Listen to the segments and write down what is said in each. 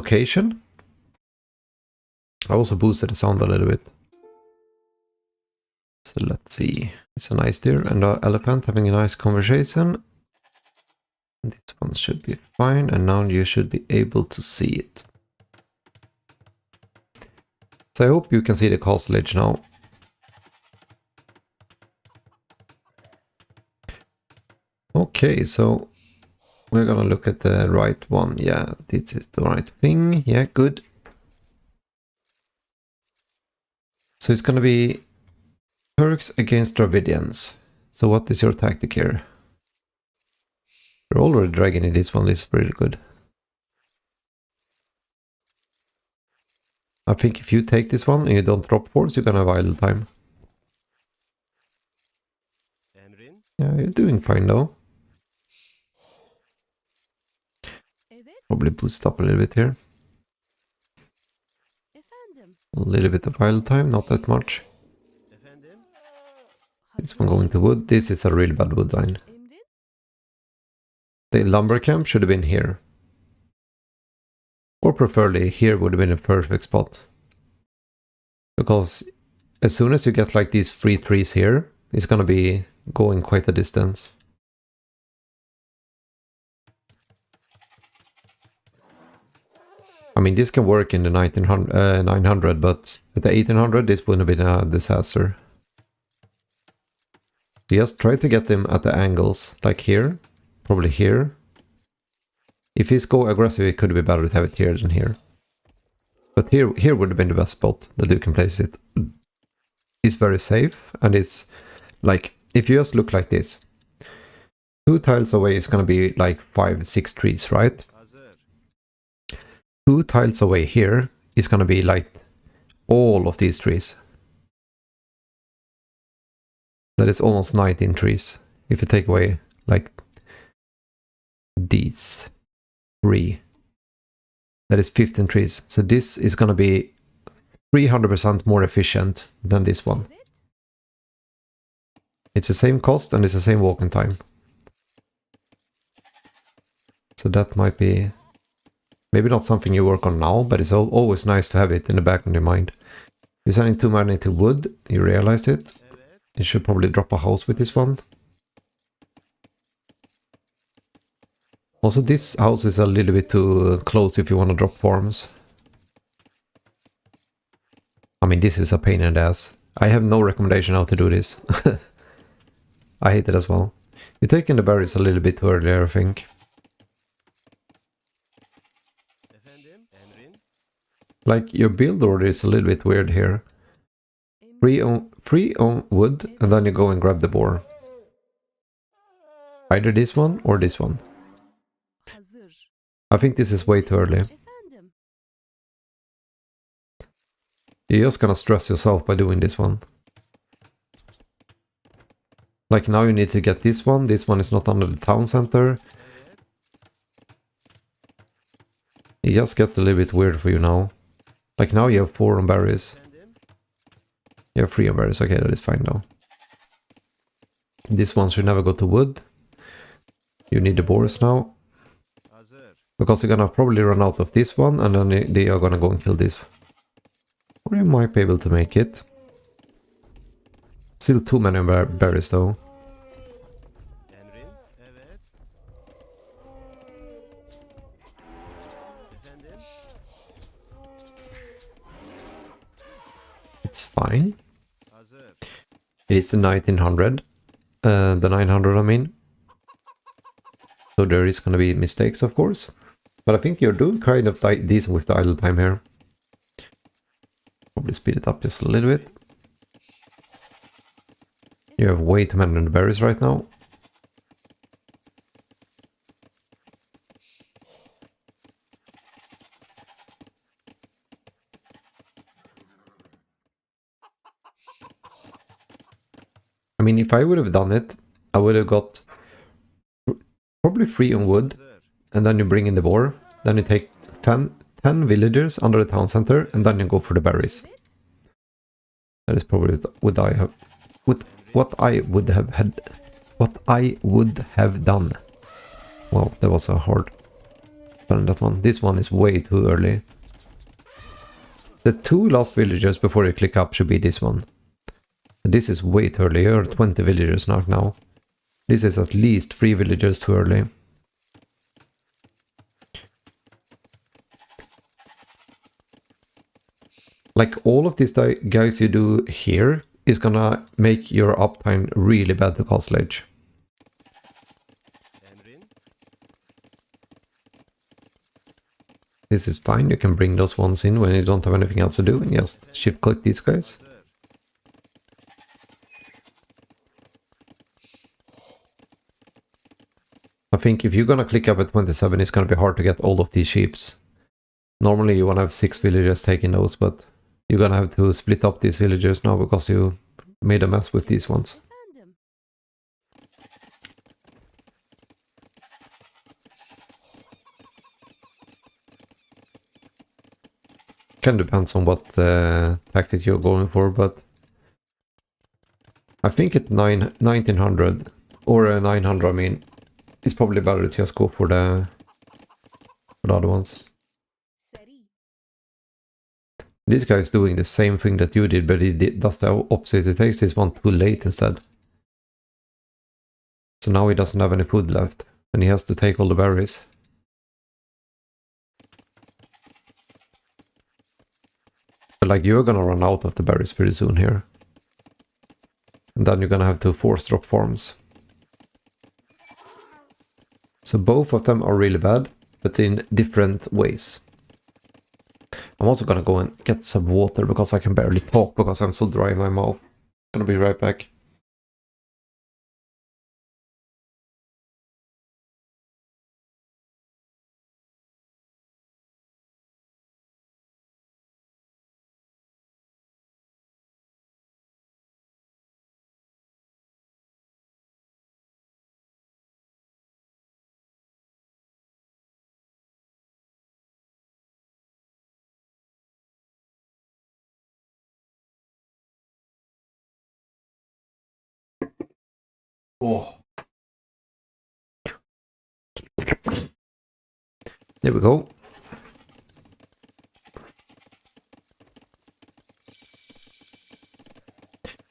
location. I also boosted the sound a little bit. So let's see. It's a nice deer and an elephant having a nice conversation. This one should be fine, and now you should be able to see it. So I hope you can see the castle edge now. Okay, so we're gonna look at the right one. Yeah, this is the right thing. Yeah, good. So it's gonna be Turks against Dravidians. So what is your tactic here? You're already dragging in this one, this is pretty good. I think if you take this one and you don't drop force, you're gonna have idle time. Yeah, you're doing fine though. Probably boost up a little bit here. A little bit of idle time, not that much. This one going to wood. This is a really bad wood line. The lumber camp should have been here. Or preferably here would have been a perfect spot. Because as soon as you get like these 3 trees here, it's gonna be going quite a distance. I mean, this can work in the 900, but at the 1800 this would have been a disaster. Just try to get them at the angles, like here, probably here. If he's go aggressive, it could be better to have it here than here. But here would have been the best spot that you can place it. It's very safe, and it's like, if you just look like this, 2 tiles away is gonna be like 5-6 trees, right? 2 tiles away here is gonna be like all of these trees. That is almost 19 trees. If you take away like these 3, that is 15 trees. So this is gonna be 300% more efficient than this one. It's the same cost and it's the same walking time. So that might be maybe not something you work on now, but it's always nice to have it in the back of your mind. You're sending too many to wood, you realize it. You should probably drop a house with this one. Also, this house is a little bit too close if you want to drop farms. I mean, this is a pain in the ass. I have no recommendation how to do this. I hate it as well. You're taking the berries a little bit too early, I think. Like, your build order is a little bit weird here. 3 on wood, and then you go and grab the boar. Either this one or this one. I think this is way too early. You're just gonna stress yourself by doing this one. Like, now you need to get this one is not under the town center. It just gets a little bit weird for you now. Like, now you have 4 on berries. You have 3 on berries, okay, that is fine though. This one should never go to wood. You need the boars now. Because you're gonna probably run out of this one, and then they are gonna go and kill this. Or you might be able to make it. Still too many berries though. It's fine. It is the 1900. The 900 I mean. So there is gonna be mistakes of course. But I think you're doing kind of decent with the idle time here. Probably speed it up just a little bit. You have way too many berries right now. I mean, if I would have done it, I would have got probably 3 on wood, and then you bring in the boar, then you take 10 villagers under the town center, and then you go for the berries. That is probably what I would have done. Wow, that was a hard. than that one. This one is way too early. The 2 last villagers before you click up should be this one. This is way too early. You're 20 villagers now. This is at least 3 villagers too early. Like all of these guys you do here is gonna make your uptime really bad to Castle Age. This is fine, you can bring those ones in when you don't have anything else to do and just shift click these guys. I think if you're gonna click up at 27, it's gonna be hard to get all of these sheeps. Normally you wanna have 6 villagers taking those, but you're gonna have to split up these villagers now because you made a mess with these ones. Kind of depends on what tactic you're going for, but I think at 1900 or 900, I mean, it's probably better to just go for the other ones. This guy is doing the same thing that you did, but he does the opposite. He takes this one too late instead. So now he doesn't have any food left, and he has to take all the berries. But like, you're gonna run out of the berries pretty soon here. And then you're gonna have to force drop farms. So both of them are really bad, but in different ways. I'm also gonna go and get some water because I can barely talk because I'm so dry in my mouth. Gonna be right back. Oh. There we go.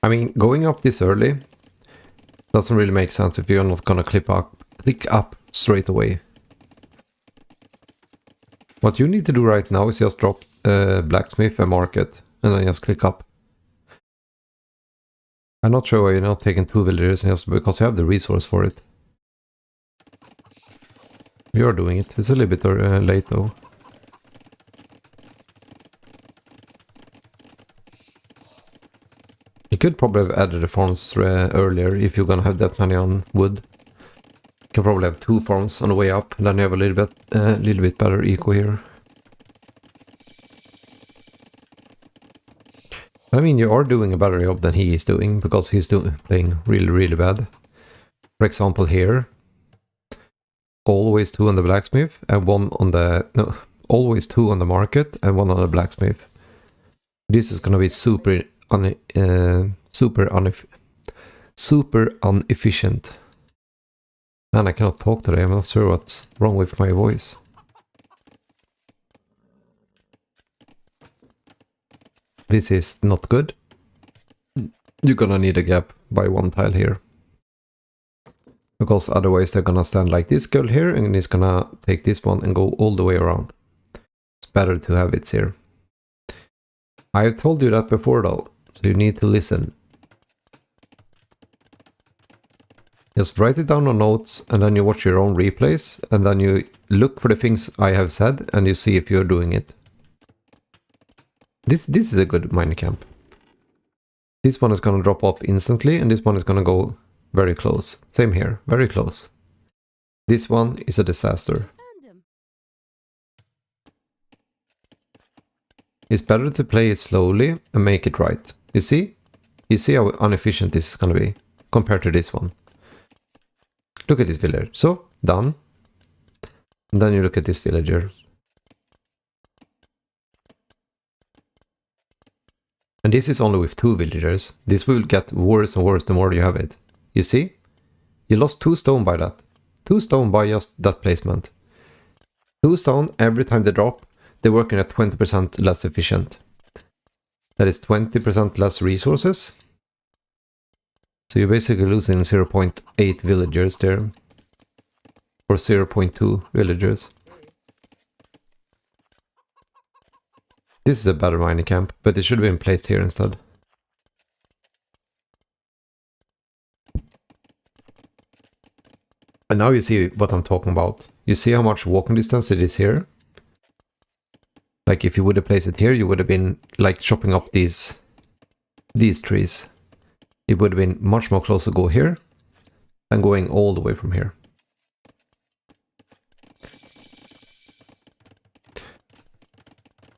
I mean, going up this early doesn't really make sense if you're not gonna click up straight away. What you need to do right now is just drop blacksmith and market, and then just click up. I'm not sure why you're not taking 2 villagers just because you have the resource for it. You're doing it. It's a little bit late though. You could probably have added the farms earlier if you're gonna have that many on wood. You can probably have 2 farms on the way up, and then you have a little bit better eco here. I mean, you are doing a better job than he is doing, because he's playing really, really bad. For example, here, always 2 on the blacksmith and 1 on the... No, always 2 on the market and 1 on the blacksmith. This is gonna be super inefficient. And I cannot talk today, I'm not sure what's wrong with my voice. This is not good. You're gonna need a gap by 1 tile here. Because otherwise they're gonna stand like this girl here, and it's gonna take this one and go all the way around. It's better to have it here. I've told you that before though, so you need to listen. Just write it down on notes, and then you watch your own replays, and then you look for the things I have said, and you see if you're doing it. This is a good mine camp. This one is gonna drop off instantly, and this one is gonna go very close. Same here, very close. This one is a disaster. It's better to play it slowly and make it right. You see? You see how inefficient this is gonna be compared to this one. Look at this villager. So, done. And then you look at this villager. And this is only with 2 villagers. This will get worse and worse the more you have it. You see? You lost 2 stone by that. 2 stone by just that placement. 2 stone, every time they drop, they're working at 20% less efficient. That is 20% less resources. So you're basically losing 0.8 villagers there. Or 0.2 villagers. This is a better mining camp, but it should have been placed here instead. And now you see what I'm talking about. You see how much walking distance it is here? Like if you would have placed it here, you would have been like chopping up these trees. It would have been much more close to go here than going all the way from here.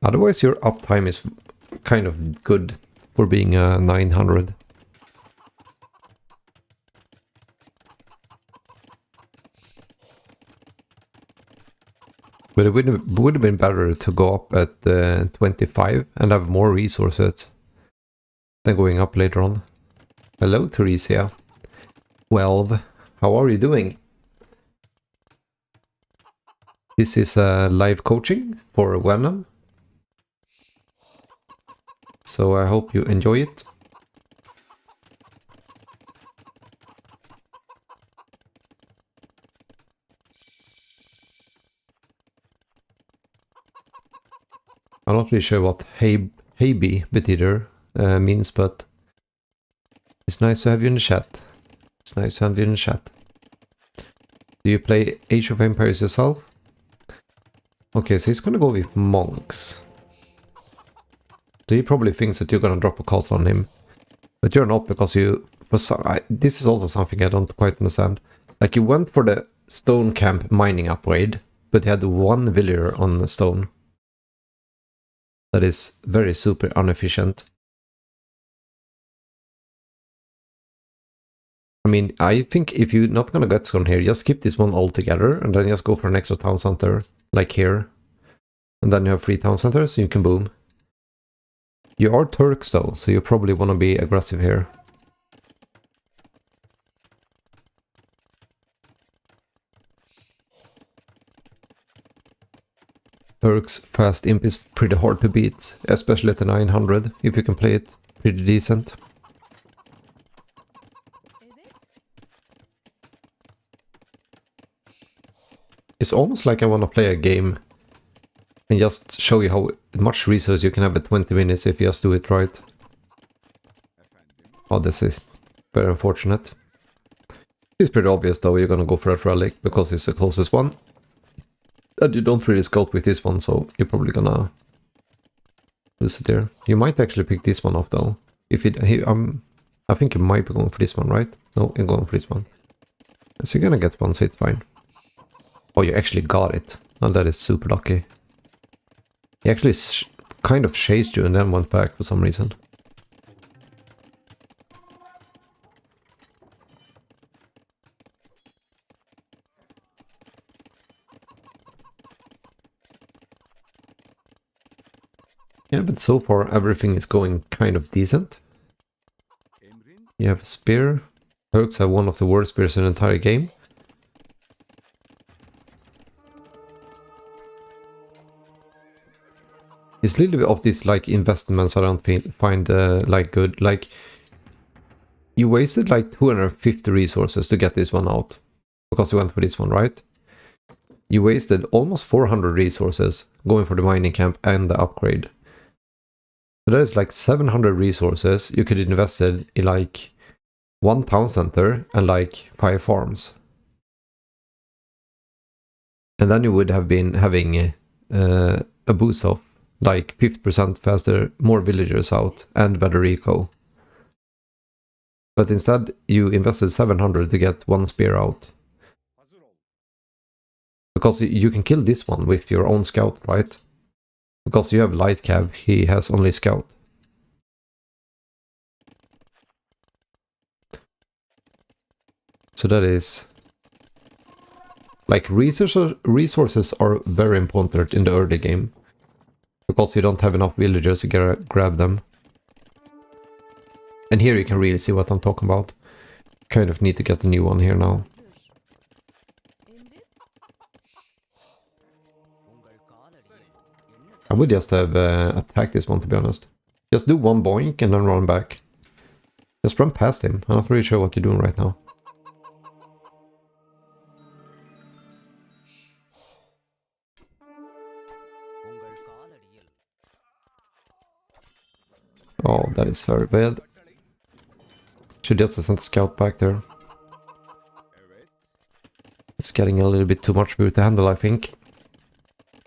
Otherwise your uptime is kind of good for being 900. But it would have been better to go up at 25 and have more resources than going up later on. Hello, Theresia. 12. How are you doing? This is live coaching for Venom. So I hope you enjoy it. I'm not really sure what Heibi betyder means, but it's nice to have you in the chat. It's nice to have you in the chat. Do you play Age of Empires yourself? Okay, so he's gonna go with monks. So he probably thinks that you're gonna drop a castle on him. But you're not, because you... this is also something I don't quite understand. Like, you went for the stone camp mining upgrade, but you had 1 villager on the stone. That is very super inefficient. I mean, I think if you're not gonna get stone here, just skip this one altogether, and then just go for an extra town center, like here. And then you have 3 town centers, so you can boom. You are Turks though, so you probably want to be aggressive here. Turks fast imp is pretty hard to beat, especially at the 900, if you can play it pretty decent. It's almost like I want to play a game and just show you how much resource you can have at 20 minutes if you just do it right. Oh, this is very unfortunate. It's pretty obvious though, you're gonna go for that relic because it's the closest one. And you don't really scout with this one, so you're probably gonna lose it there. You might actually pick this one off though. If it, I think you might be going for this one, right? No, you're going for this one. So you're gonna get one, so it's fine. Oh, you actually got it. And that is super lucky. He actually kind of chased you and then went back for some reason. Yeah, but so far everything is going kind of decent. You have a spear. Turks have one of the worst spears in the entire game. It's a little bit of these like investments I don't find like good. Like, you wasted like 250 resources to get this one out. Because you went for this one, right? You wasted almost 400 resources going for the mining camp and the upgrade. So that is like 700 resources you could invested in like 1 town center and like 5 farms. And then you would have been having a boost of like 50% faster, more villagers out, and better eco. But instead you invested 700 to get 1 spear out. Because you can kill this one with your own scout, right? Because you have light cav, he has only scout. So that is... like, resources are very important in the early game. Because you don't have enough villagers to grab them. And here you can really see what I'm talking about. Kind of need to get a new one here now. I would just have attacked this one, to be honest. Just do one boink and then run back. Just run past him. I'm not really sure what you're doing right now. Oh, that is very bad. Should just have sent a scout back there. It's getting a little bit too much for you to handle, I think.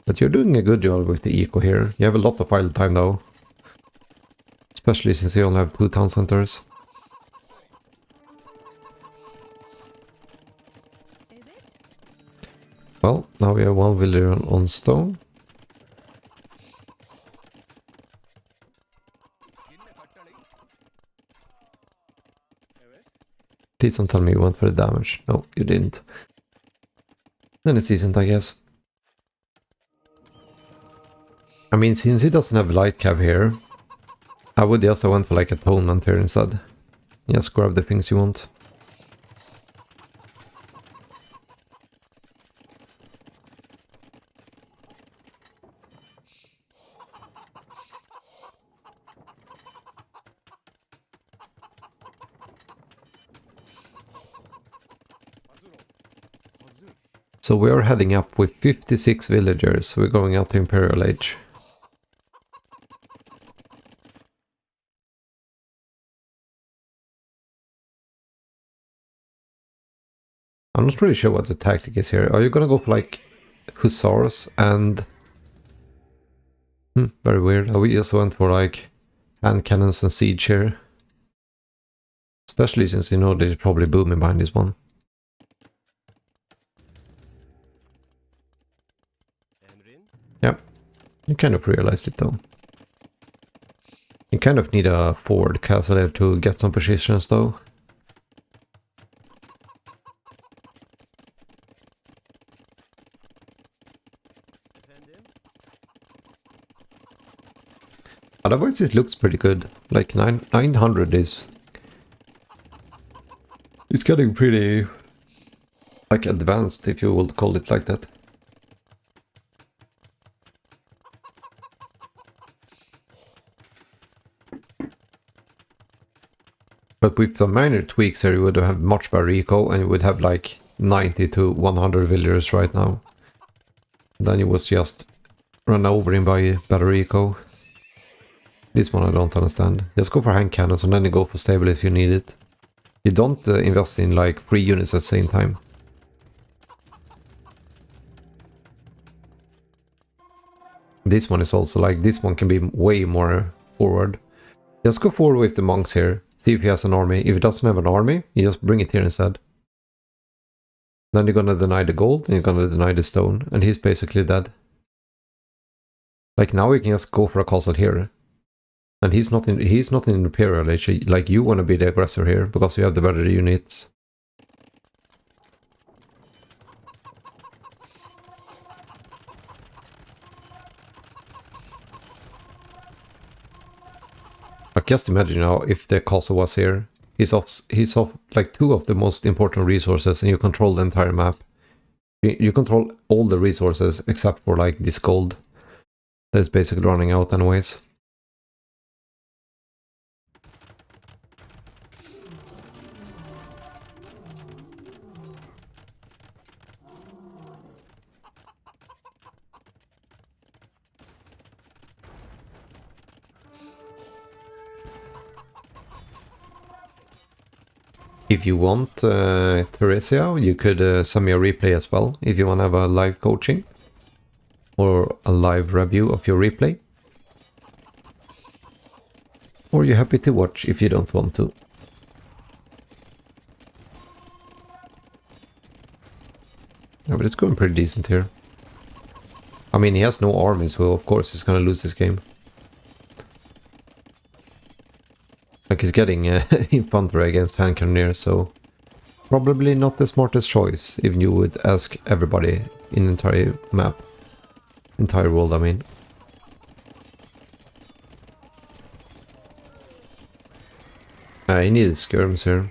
But you're doing a good job with the eco here. You have a lot of idle time though. Especially since you only have 2 town centers. Well, now we have 1 villager on stone. Please don't tell me you went for the damage. No, you didn't. Then it's decent, I guess. I mean, since he doesn't have light cav here, I would just have went for like atonement here instead. Just grab the things you want. So we are heading up with 56 villagers. We're going out to Imperial Age. I'm not really sure what the tactic is here. Are you gonna go for like hussars and... very weird. We just went for like hand cannons and siege here. Especially since you know they're probably booming behind this one. Yep, you kind of realized it though. You kind of need a forward castle there to get some positions though. Otherwise it looks pretty good. Like 900 is... It's getting pretty... like advanced, if you will call it like that. But with the minor tweaks here, you would have much better eco, and you would have like 90 to 100 villagers right now. Then you was just run over him by better eco. This one I don't understand. Just go for hand cannons and then you go for stable if you need it. You don't invest in like 3 units at the same time. This one is also like, this one can be way more forward. Just go forward with the monks here. See if he has an army. If he doesn't have an army, you just bring it here instead. Then you're gonna deny the gold and you're gonna deny the stone. And he's basically dead. Like now you can just go for a castle here. And he's not in Imperial Age. Like you wanna be the aggressor here because you have the better units. Like just imagine now if the castle was here. He's off like 2 of the most important resources and you control the entire map. You control all the resources except for like this gold. That is basically running out anyways. If you want, Theresia, you could send me a replay as well, if you want to have a live coaching. Or a live review of your replay. Or you're happy to watch if you don't want to. Yeah, but it's going pretty decent here. I mean, he has no army, so of course he's gonna lose this game. Like he's getting infantry against hand cannoneers, so probably not the smartest choice if you would ask everybody in the entire map. Entire world, I mean. He needed skirms here.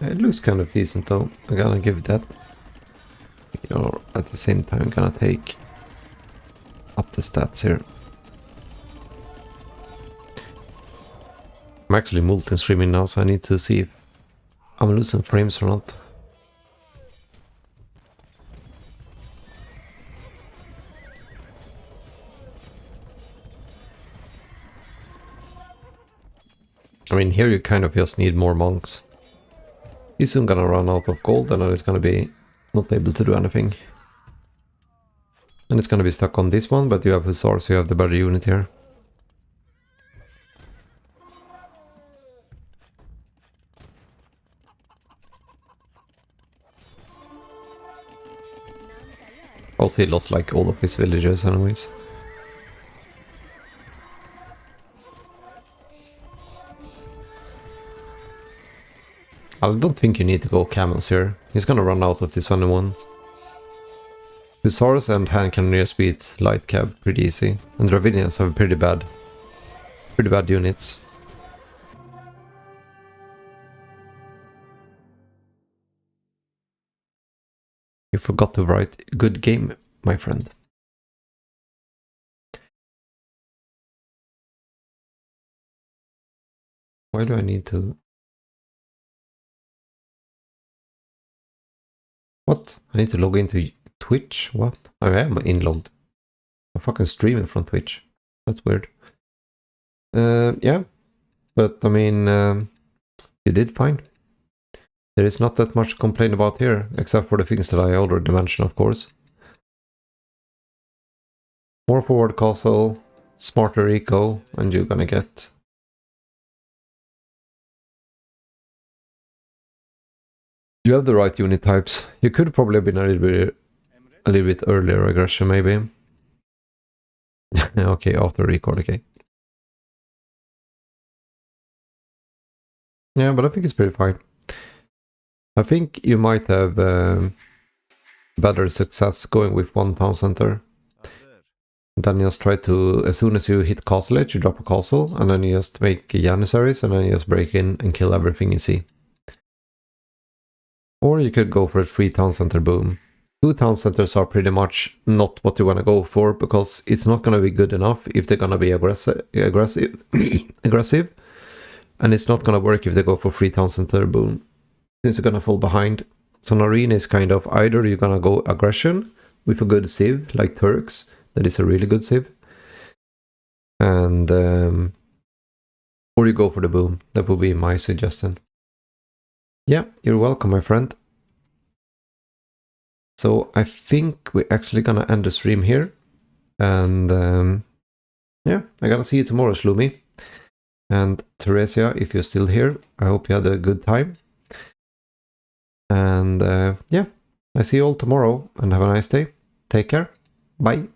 It looks kind of decent though, I'm gonna give that. You know, at the same time I'm gonna take up the stats here. I'm actually multi-streaming now, so I need to see if I'm losing frames or not. I mean, here you kind of just need more monks. He's soon gonna run out of gold and then it's gonna be not able to do anything. And it's gonna be stuck on this one, but you have Hussar, so you have the better unit here. Also, he lost like all of his villagers anyways. I don't think you need to go camels here. He's gonna run out of this one in one. Hussars and hand cannoneers beat light cab pretty easy. And Dravidians have pretty bad units. You forgot to write good game, my friend. Why do I need to... What? I need to log into Twitch? What? I am inlogged. I'm fucking streaming from Twitch. That's weird. Yeah. But, I mean, you did fine. There is not that much to complain about here, except for the things that I already mentioned, of course. More forward castle, smarter eco, and you're gonna get... You have the right unit types. You could probably have been a little bit earlier aggression, maybe. Okay, after record, okay. Yeah, but I think it's pretty fine. I think you might have better success going with one town center. Then you just try to, as soon as you hit castle edge, you drop a castle, and then you just make janissaries, and then you just break in and kill everything you see. Or you could go for a 3 town center boom. 2 town centers are pretty much not what you want to go for, because it's not going to be good enough if they're going to be aggressive, and it's not going to work if they go for 3 town center boom, since you're going to fall behind. So an arena is kind of either you're going to go aggression with a good civ, like Turks, that is a really good civ, and or you go for the boom. That would be my suggestion. Yeah, you're welcome, my friend. So I think we're actually gonna end the stream here. And yeah, I gotta see you tomorrow, Shlumi. And Theresia, if you're still here, I hope you had a good time. And yeah, I see you all tomorrow and have a nice day. Take care. Bye.